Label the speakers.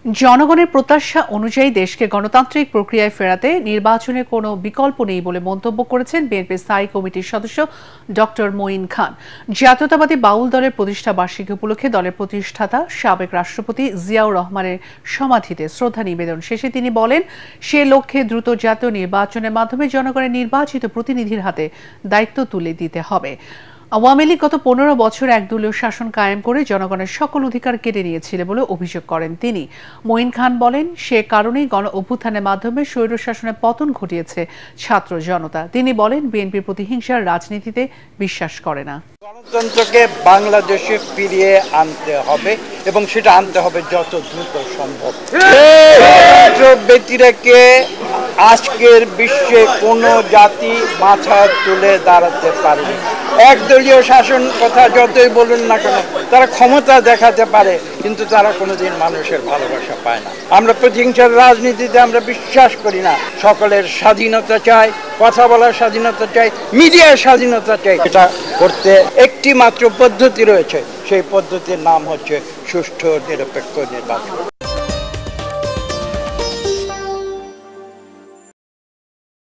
Speaker 1: জনগণের প্রত্যাশা অনুযায়ী দেশকে গণতান্ত্রিক প্রক্রিয়ায় ফেরাতে নির্বাচনে কোনো বিকল্প নেই বলে মন্তব্য করেছেন বিএনপির স্থায়ী কমিটির সদস্য ডক্টর মঈন খান। জাতীয়তাবাদী বাউল দলের প্রতিষ্ঠা বার্ষিকী উপলক্ষে দলের প্রতিষ্ঠাতা সাবেক রাষ্ট্রপতি জিয়াউর রহমানের সমাধিতে শ্রদ্ধা নিবেদন শেষে তিনি বলেন, সে লক্ষ্যে দ্রুত জাতীয় নির্বাচনের মাধ্যমে জনগণের নির্বাচিত প্রতিনিধির হাতে দায়িত্ব তুলে দিতে হবে। আওয়ামী লীগ গত 15 বছর একদলীয় শাসন কায়েম করে জনগণের সকল অধিকার কেড়ে নিয়েছিল বলে অভিযোগ করেন তিনি। মঈন খান বলেন, সে কারণেই গণ অভ্যুত্থানের মাধ্যমে স্বৈরশাসনের পতন ঘটিয়েছে ছাত্র জনতা। তিনি বলেন, বিএনপি প্রতিহিংসার রাজনীতিতে বিশ্বাস করে না।
Speaker 2: গণতন্ত্রকে বাংলাদেশে ফিরিয়ে আনতে হবে এবং সেটা আনতে হবে যত দ্রুত সম্ভব। গণতন্ত্র ব্যতিরেকে আজকের বিশ্বে কোনো জাতি মাথা তুলে দাঁড়াতে পারেনি। একদলীয় শাসন কথা যতই বলুন না কেন, তারা ক্ষমতা দেখাতে পারে, কিন্তু তারা কোনোদিন মানুষের ভালোবাসা পায় না। আমরা প্রতিহিংসার রাজনীতিতে আমরা বিশ্বাস করি না। সকলের স্বাধীনতা চাই, কথা বলার স্বাধীনতা চাই, মিডিয়ার স্বাধীনতা চাই। এটা করতে একটি মাত্র পদ্ধতি রয়েছে, সেই পদ্ধতির নাম হচ্ছে সুষ্ঠু নিরপেক্ষ নির্বাচন।